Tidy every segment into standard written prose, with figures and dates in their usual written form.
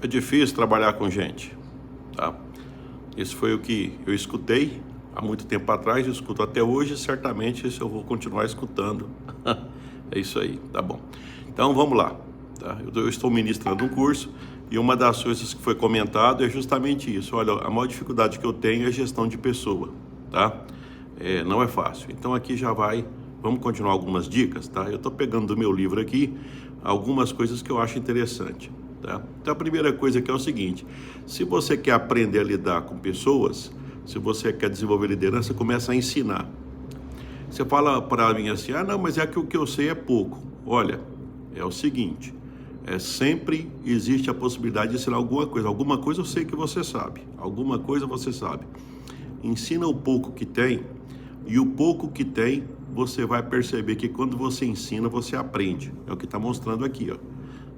É difícil trabalhar com gente, tá? Isso foi o que eu escutei há muito tempo atrás, eu escuto até hoje, e certamente isso eu vou continuar escutando. É isso aí, tá bom. Então vamos lá, tá? Eu estou ministrando um curso e uma das coisas que foi comentado é justamente isso. Olha, a maior dificuldade que eu tenho é gestão de pessoa, tá? Não é fácil. Então aqui já vai, vamos continuar algumas dicas, tá? Eu estou pegando do meu livro aqui algumas coisas que eu acho interessante. Tá? Então a primeira coisa que é o seguinte: se você quer aprender a lidar com pessoas, se você quer desenvolver liderança, começa a ensinar. Você fala para mim assim, não, mas é que o que eu sei é pouco. Olha, é o seguinte, sempre existe a possibilidade de ensinar alguma coisa eu sei que você sabe, alguma coisa você sabe. Ensina o pouco que tem, e o pouco que tem, você vai perceber que quando você ensina, você aprende. É o que está mostrando aqui, ó.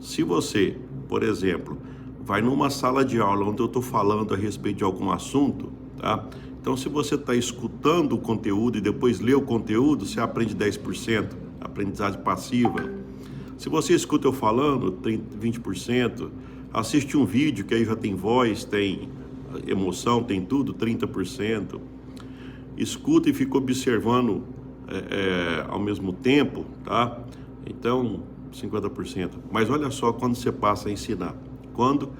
Se você, por exemplo, vai numa sala de aula onde eu estou falando a respeito de algum assunto, tá? Então, se você está escutando o conteúdo e depois lê o conteúdo, você aprende 10%, aprendizagem passiva. Se você escuta eu falando, tem 20%. Assiste um vídeo, que aí já tem voz, tem emoção, tem tudo, 30%. Escuta e fica observando ao mesmo tempo, tá? Então, 50%. Mas olha só quando você passa a ensinar. Quando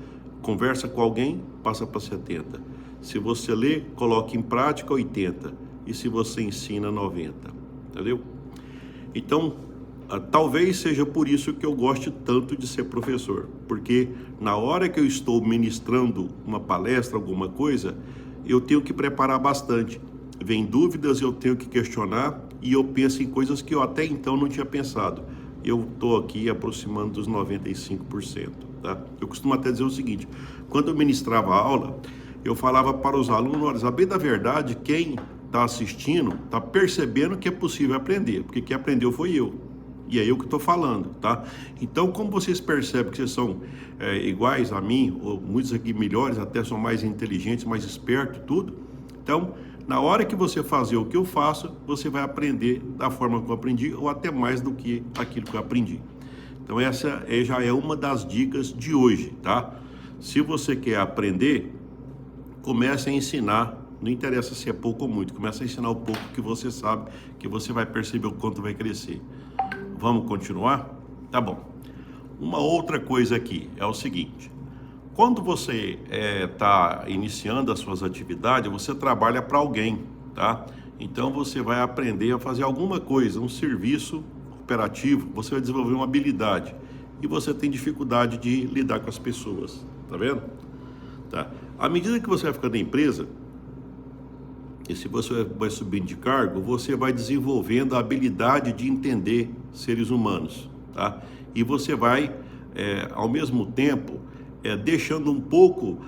conversa com alguém, passa para 70%. Se você lê, coloca em prática, 80%. E se você ensina, 90%. Entendeu? Então, talvez seja por isso que eu goste tanto de ser professor. Porque na hora que eu estou ministrando uma palestra, alguma coisa, eu tenho que preparar bastante. Vem dúvidas, eu tenho que questionar e eu penso em coisas que eu até então não tinha pensado. Eu estou aqui aproximando dos 95%, tá? Eu costumo até dizer o seguinte: quando eu ministrava a aula, eu falava para os alunos, olha, a bem da verdade, quem está assistindo está percebendo que é possível aprender, porque quem aprendeu foi eu. E é eu que estou falando, tá? Então, como vocês percebem que vocês são iguais a mim, ou muitos aqui melhores, até são mais inteligentes, mais espertos, tudo. Então, na hora que você fazer o que eu faço, você vai aprender da forma que eu aprendi, ou até mais do que aquilo que eu aprendi. Então, essa já é uma das dicas de hoje, tá? Se você quer aprender, comece a ensinar. Não interessa se é pouco ou muito, comece a ensinar o pouco que você sabe, que você vai perceber o quanto vai crescer. Vamos continuar? Tá bom. Uma outra coisa aqui é o seguinte: quando você está iniciando as suas atividades, você trabalha para alguém, tá? Então você vai aprender a fazer alguma coisa, um serviço operativo, você vai desenvolver uma habilidade e você tem dificuldade de lidar com as pessoas, tá vendo? Tá. À medida que você vai ficando na empresa, e se você vai subindo de cargo, você vai desenvolvendo a habilidade de entender seres humanos, tá? E você vai, ao mesmo tempo, deixando um pouco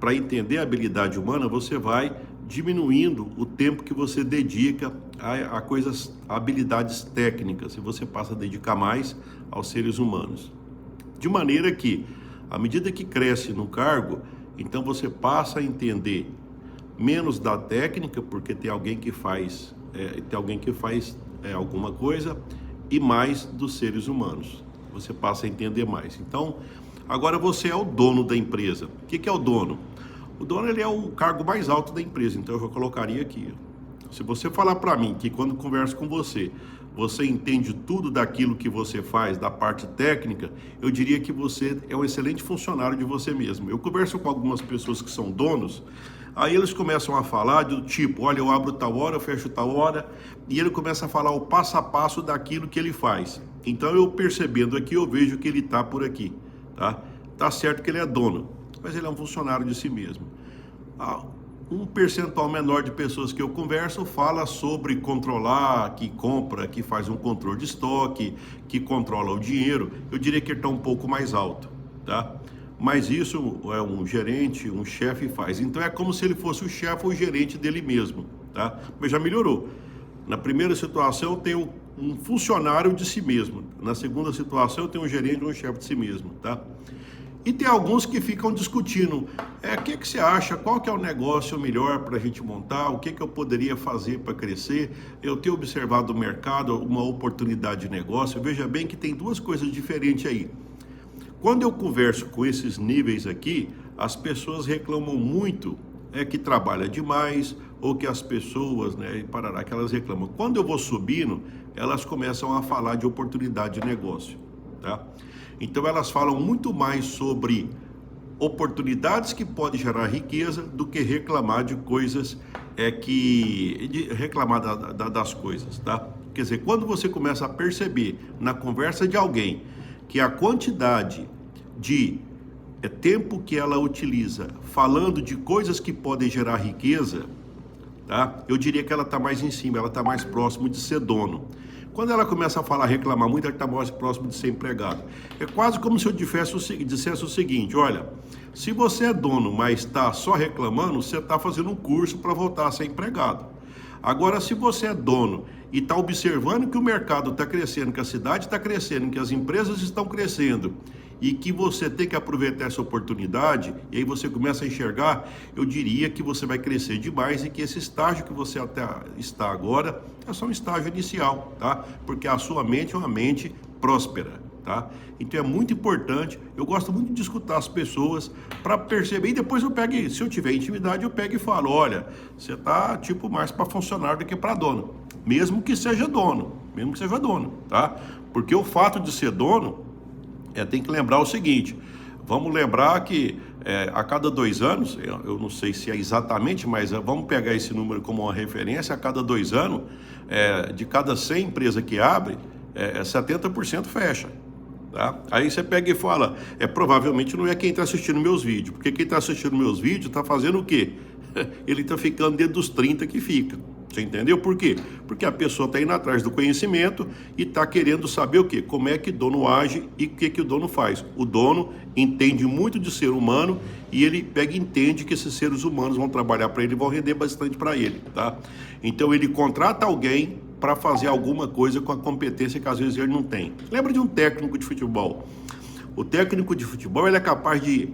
para entender a habilidade humana, você vai diminuindo o tempo que você dedica a coisas, a habilidades técnicas, e você passa a dedicar mais aos seres humanos. De maneira que, à medida que cresce no cargo, então você passa a entender menos da técnica, porque tem alguém que faz, alguma coisa, e mais dos seres humanos. Você passa a entender mais. Então, agora você é o dono da empresa. O que é o dono? O dono, ele é o cargo mais alto da empresa, então eu já colocaria aqui. Se você falar para mim que quando converso com você, você entende tudo daquilo que você faz, da parte técnica, eu diria que você é um excelente funcionário de você mesmo. Eu converso com algumas pessoas que são donos, aí eles começam a falar do tipo, olha, eu abro tal hora, eu fecho tal hora, e ele começa a falar o passo a passo daquilo que ele faz. Então eu percebendo aqui, eu vejo que ele está por aqui, tá? Tá certo que ele é dono, mas ele é um funcionário de si mesmo. Um percentual menor de pessoas que eu converso fala sobre controlar, que compra, que faz um controle de estoque, que controla o dinheiro. Eu diria que ele está um pouco mais alto, tá? Mas isso é um gerente, um chefe faz. Então é como se ele fosse o chefe ou o gerente dele mesmo, tá? Mas já melhorou. Na primeira situação eu tenho um funcionário de si mesmo. Na segunda situação eu tenho um gerente ou um chefe de si mesmo, tá? E tem alguns que ficam discutindo, o que você acha, qual que é o negócio melhor para a gente montar, o que eu poderia fazer para crescer. Eu tenho observado o mercado, uma oportunidade de negócio. Veja bem que tem duas coisas diferentes aí. Quando eu converso com esses níveis aqui, as pessoas reclamam muito que trabalha demais, ou que as pessoas, e parará, que elas reclamam. Quando eu vou subindo, elas começam a falar de oportunidade de negócio, tá? Então elas falam muito mais sobre oportunidades que podem gerar riqueza do que reclamar de coisas reclamar das coisas, tá? Quer dizer, quando você começa a perceber na conversa de alguém que a quantidade de tempo que ela utiliza falando de coisas que podem gerar riqueza, tá? Eu diria que ela está mais em cima, ela está mais próximo de ser dono. Quando ela começa a falar, reclamar muito, ela está mais próximo de ser empregado. É quase como se eu dissesse o seguinte: olha, se você é dono, mas está só reclamando, você está fazendo um curso para voltar a ser empregado. Agora, se você é dono e está observando que o mercado está crescendo, que a cidade está crescendo, que as empresas estão crescendo, e que você tem que aproveitar essa oportunidade, e aí você começa a enxergar, eu diria que você vai crescer demais e que esse estágio que você até está agora é só um estágio inicial, tá? Porque a sua mente é uma mente próspera, tá? Então é muito importante, eu gosto muito de escutar as pessoas para perceber, e depois eu pego, se eu tiver intimidade, eu pego e falo: olha, você tá tipo mais para funcionário do que para dono, mesmo que seja dono, tá? Porque o fato de ser dono, tem que lembrar o seguinte, vamos lembrar que a cada 2 anos, eu não sei se é exatamente, mas vamos pegar esse número como uma referência, a cada 2 anos, de cada 100 empresas que abre, 70% fecha. Tá? Aí você pega e fala, provavelmente não é quem está assistindo meus vídeos, porque quem está assistindo meus vídeos está fazendo o quê? Ele está ficando dentro dos 30 que fica. Você entendeu por quê? Porque a pessoa está indo atrás do conhecimento e está querendo saber o quê? Como é que o dono age e o que o dono faz. O dono entende muito de ser humano e ele pega e entende que esses seres humanos vão trabalhar para ele e vão render bastante para ele, tá? Então ele contrata alguém para fazer alguma coisa com a competência que às vezes ele não tem. Lembra de um técnico de futebol? O técnico de futebol, ele é capaz de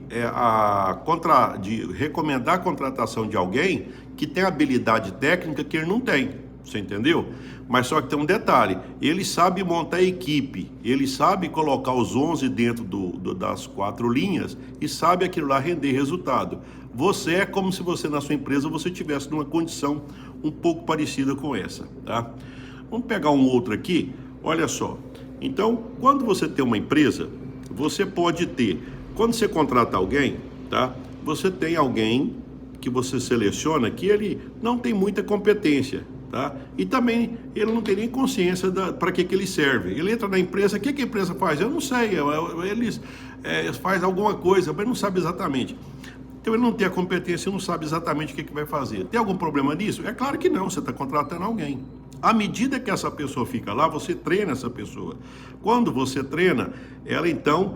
recomendar a contratação de alguém que tem habilidade técnica que ele não tem, você entendeu? Mas só que tem um detalhe, ele sabe montar a equipe, ele sabe colocar os 11 dentro das 4 linhas e sabe aquilo lá render resultado. Você é como se você na sua empresa você tivesse numa condição um pouco parecida com essa, tá? Vamos pegar um outro aqui, olha só. Então, quando você tem uma empresa, você pode ter, quando você contrata alguém, tá? Você tem alguém que você seleciona que ele não tem muita competência, tá? E também ele não tem nem consciência para que ele serve. Ele entra na empresa, o que a empresa faz? Eu não sei, eles fazem alguma coisa, mas não sabe exatamente. Então ele não tem a competência e não sabe exatamente o que vai fazer. Tem algum problema nisso? É claro que não, você está contratando alguém. À medida que essa pessoa fica lá, você treina essa pessoa. Quando você treina, ela então,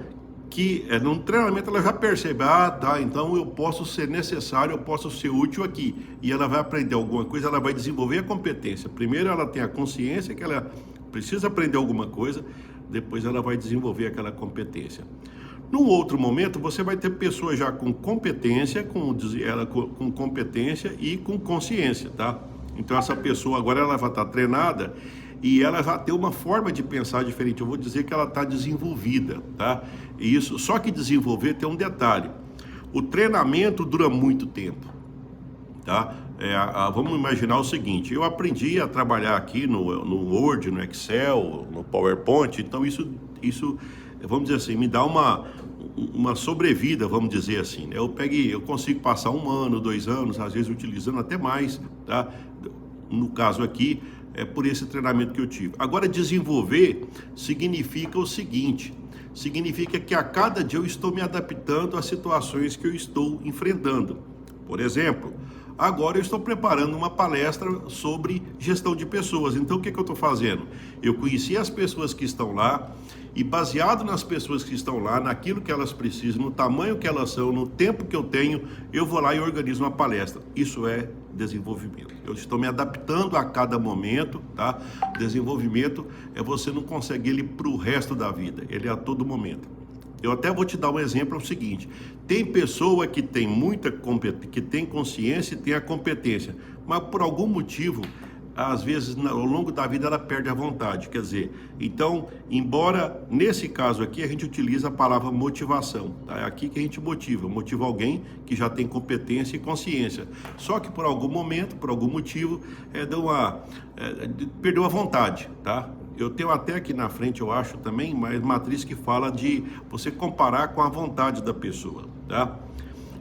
no treinamento ela já percebe, tá, então eu posso ser necessário, eu posso ser útil aqui. E ela vai aprender alguma coisa, ela vai desenvolver a competência. Primeiro ela tem a consciência que ela precisa aprender alguma coisa, depois ela vai desenvolver aquela competência. Num outro momento, você vai ter pessoas já com competência, com competência e com consciência, tá? Então essa pessoa agora ela vai estar treinada e ela vai ter uma forma de pensar diferente. Eu vou dizer que ela está desenvolvida, tá? E isso, só que desenvolver tem um detalhe. O treinamento dura muito tempo, tá? Vamos imaginar o seguinte, eu aprendi a trabalhar aqui no Word, no Excel, no PowerPoint, então isso, vamos dizer assim, me dá uma sobrevida, vamos dizer assim, né? Eu consigo passar 1 ano, 2 anos, às vezes utilizando até mais, tá? No caso aqui, por esse treinamento que eu tive. Agora, desenvolver significa o seguinte, significa que a cada dia eu estou me adaptando às situações que eu estou enfrentando. Por exemplo, agora eu estou preparando uma palestra sobre gestão de pessoas. Então, o que eu estou fazendo? Eu conheci as pessoas que estão lá e, baseado nas pessoas que estão lá, naquilo que elas precisam, no tamanho que elas são, no tempo que eu tenho, eu vou lá e organizo uma palestra. Isso é desenvolvimento. Eu estou me adaptando a cada momento, tá? Desenvolvimento você não consegue ele para o resto da vida, ele é a todo momento. Eu até vou te dar um exemplo, é o seguinte, tem pessoa que tem que tem consciência e tem a competência, mas por algum motivo às vezes, ao longo da vida, ela perde a vontade. Quer dizer, então, embora nesse caso aqui a gente utiliza a palavra motivação, tá? É aqui que a gente motiva alguém que já tem competência e consciência. Só que por algum momento, por algum motivo, perdeu a vontade, tá? Eu tenho até aqui na frente, eu acho também, uma matriz que fala de você comparar com a vontade da pessoa, tá?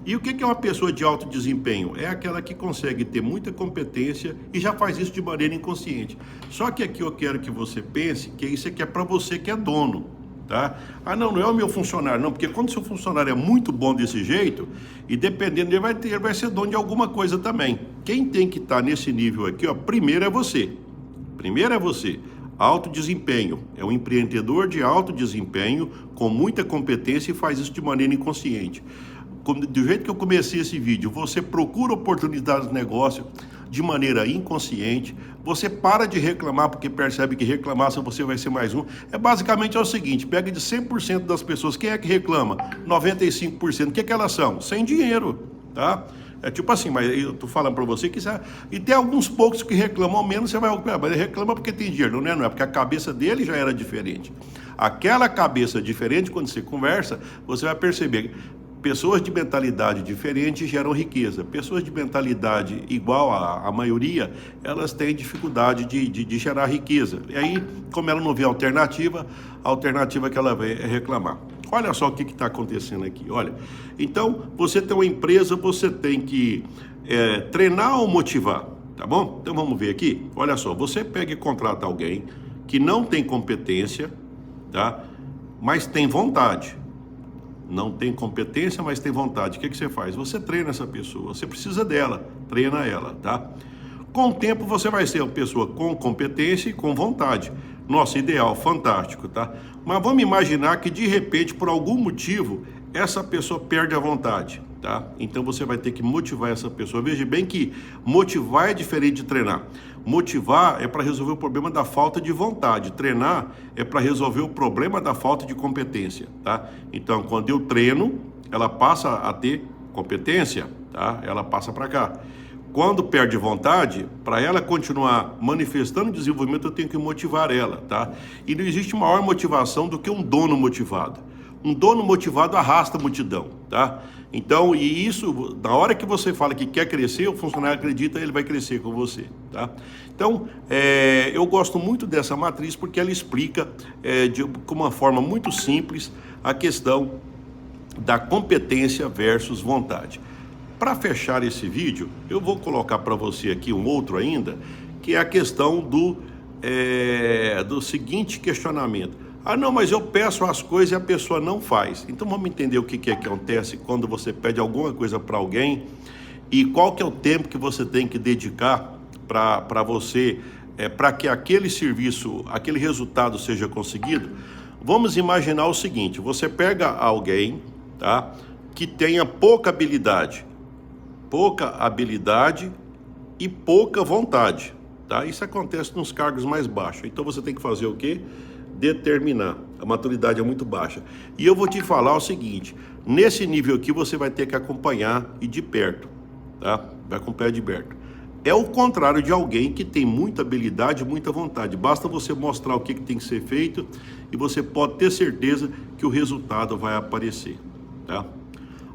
E o que é uma pessoa de alto desempenho? É aquela que consegue ter muita competência e já faz isso de maneira inconsciente. Só que aqui eu quero que você pense que isso aqui é para você que é dono, tá? Ah, não é o meu funcionário, não, porque quando seu funcionário é muito bom desse jeito, e dependendo dele, ele vai ser dono de alguma coisa também. Quem tem que estar nesse nível aqui, ó, primeiro é você. Alto desempenho, é um empreendedor de alto desempenho, com muita competência e faz isso de maneira inconsciente. Do jeito que eu comecei esse vídeo, você procura oportunidades de negócio de maneira inconsciente, você para de reclamar porque percebe que reclamar se você vai ser mais um. Basicamente é o seguinte, pega de 100% das pessoas, quem é que reclama? 95%, o que elas são? Sem dinheiro, tá? É tipo assim, mas eu tô falando para você que isso e tem alguns poucos que reclamam menos, você vai, mas ele reclama porque tem dinheiro, não é porque a cabeça dele já era diferente. Aquela cabeça diferente, quando você conversa, você vai perceber. Pessoas de mentalidade diferente geram riqueza. Pessoas de mentalidade igual à maioria, elas têm dificuldade de gerar riqueza. E aí, como ela não vê alternativa, a alternativa que ela vê é reclamar. Olha só o que está acontecendo aqui. Olha, então, você tem uma empresa, você tem que treinar ou motivar, tá bom? Então, vamos ver aqui. Olha só, você pega e contrata alguém que não tem competência, tá? Mas tem vontade. Não tem competência, mas tem vontade. O que você faz? Você treina essa pessoa, você precisa dela, treina ela, tá? Com o tempo você vai ser uma pessoa com competência e com vontade. Nossa, ideal, fantástico, tá? Mas vamos imaginar que de repente, por algum motivo, essa pessoa perde a vontade, tá? Então você vai ter que motivar essa pessoa. Veja bem que motivar é diferente de treinar. Motivar é para resolver o problema da falta de vontade. Treinar é para resolver o problema da falta de competência, tá? Então, quando eu treino, ela passa a ter competência, tá? Ela passa para cá. Quando perde vontade, para ela continuar manifestando desenvolvimento, eu tenho que motivar ela, tá? E não existe maior motivação do que um dono motivado. Um dono motivado arrasta a multidão, tá? Então, e isso, na hora que você fala que quer crescer, o funcionário acredita, ele vai crescer com você, tá? Então, eu gosto muito dessa matriz porque ela explica de uma forma muito simples a questão da competência versus vontade. Para fechar esse vídeo, eu vou colocar para você aqui um outro ainda, que é a questão do seguinte questionamento. Ah, não, mas eu peço as coisas e a pessoa não faz. Então vamos entender o que acontece quando você pede alguma coisa para alguém e qual que é o tempo que você tem que dedicar para você, para que aquele serviço, aquele resultado seja conseguido. Vamos imaginar o seguinte, você pega alguém, tá, que tenha pouca habilidade e pouca vontade, tá? Isso acontece nos cargos mais baixos. Então você tem que fazer o quê? Determinar. A maturidade é muito baixa. E eu vou te falar o seguinte, nesse nível aqui você vai ter que acompanhar e de perto, tá? Vai acompanhar de perto. É o contrário de alguém que tem muita habilidade, muita vontade. Basta você mostrar o que tem que ser feito e você pode ter certeza que o resultado vai aparecer, tá?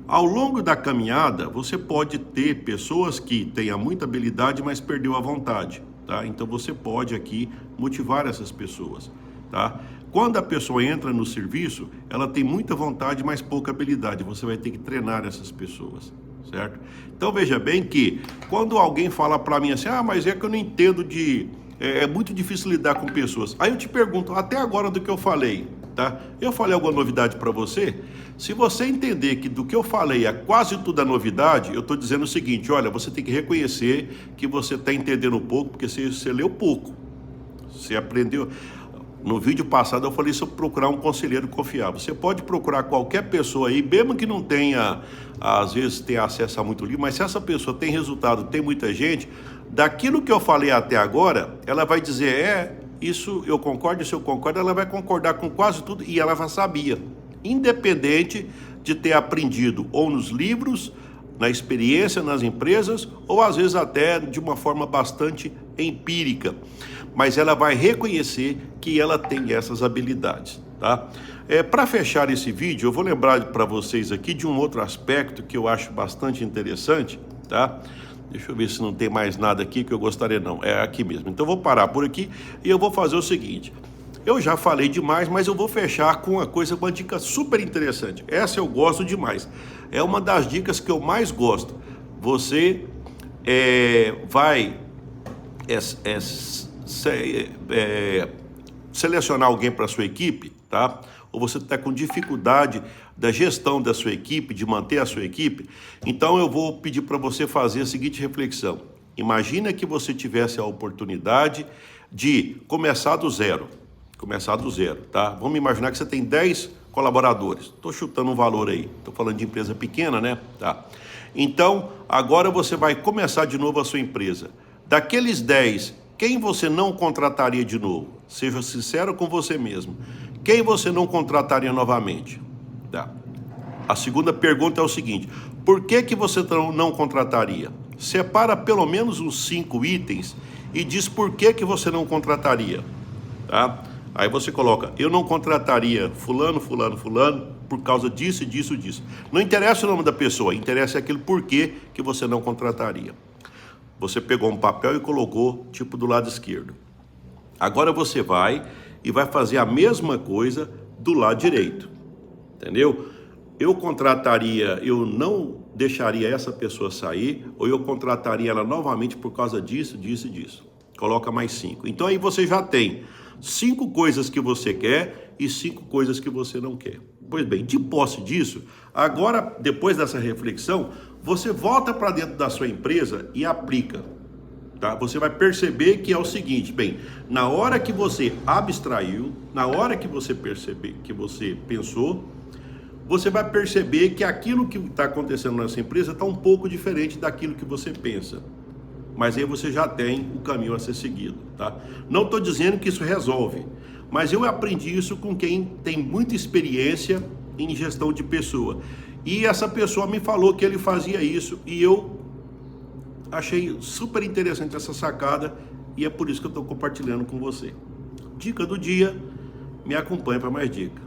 Ao longo da caminhada, você pode ter pessoas que tenham muita habilidade, mas perdeu a vontade, tá? Então você pode aqui motivar essas pessoas, tá? Quando a pessoa entra no serviço, ela tem muita vontade, mas pouca habilidade. Você vai ter que treinar essas pessoas, certo? Então veja bem que quando alguém fala para mim assim, ah, mas é que eu não entendo é muito difícil lidar com pessoas. Aí eu te pergunto, até agora do que eu falei, tá? Eu falei alguma novidade para você? Se você entender que do que eu falei é quase tudo a novidade, eu estou dizendo o seguinte, olha, você tem que reconhecer que você está entendendo pouco, porque você leu pouco. Você aprendeu... No vídeo passado eu falei sobre procurar um conselheiro confiável. Você pode procurar qualquer pessoa aí, mesmo que não tenha, às vezes, tenha acesso a muito livro, mas se essa pessoa tem resultado, tem muita gente, daquilo que eu falei até agora, ela vai dizer, isso eu concordo, isso eu concordo, ela vai concordar com quase tudo e ela já sabia. Independente de ter aprendido ou nos livros, na experiência, nas empresas, ou às vezes até de uma forma bastante empírica, mas ela vai reconhecer que ela tem essas habilidades, tá? Para fechar esse vídeo, eu vou lembrar para vocês aqui de um outro aspecto que eu acho bastante interessante, tá? Deixa eu ver se não tem mais nada aqui que eu gostaria, não. É aqui mesmo. Então eu vou parar por aqui e eu vou fazer o seguinte. Eu já falei demais, mas eu vou fechar com uma dica super interessante. Essa eu gosto demais. É uma das dicas que eu mais gosto. Você vai selecionar alguém para sua equipe, tá? Ou você está com dificuldade da gestão da sua equipe, de manter a sua equipe, então eu vou pedir para você fazer a seguinte reflexão. Imagina que você tivesse a oportunidade de começar do zero, tá? Vamos imaginar que você tem 10 colaboradores, estou chutando um valor aí, estou falando de empresa pequena, né? Tá. Então, agora você vai começar de novo a sua empresa. Daqueles 10, quem você não contrataria de novo? Seja sincero com você mesmo. Quem você não contrataria novamente? Tá. A segunda pergunta é o seguinte: por que você não contrataria? Separa pelo menos uns 5 itens e diz por que você não contrataria. Tá? Aí você coloca: eu não contrataria fulano por causa disso, disso. Não interessa o nome da pessoa, interessa aquele porquê que você não contrataria. Você pegou um papel e colocou tipo do lado esquerdo. Agora você vai e vai fazer a mesma coisa do lado direito. Entendeu? Eu não deixaria essa pessoa sair, ou eu contrataria ela novamente por causa disso. Coloca mais 5. Então aí você já tem 5 coisas que você quer e 5 coisas que você não quer. Pois bem, de posse disso, agora, depois dessa reflexão, você volta para dentro da sua empresa e aplica. Tá? Você vai perceber que é o seguinte: bem, na hora que você abstraiu, na hora que você perceber, que você pensou, você vai perceber que aquilo que está acontecendo nessa empresa está um pouco diferente daquilo que você pensa. Mas aí você já tem o caminho a ser seguido, tá? Não estou dizendo que isso resolve, mas eu aprendi isso com quem tem muita experiência em gestão de pessoa. E essa pessoa me falou que ele fazia isso e eu achei super interessante essa sacada e é por isso que eu estou compartilhando com você. Dica do dia, me acompanhe para mais dicas.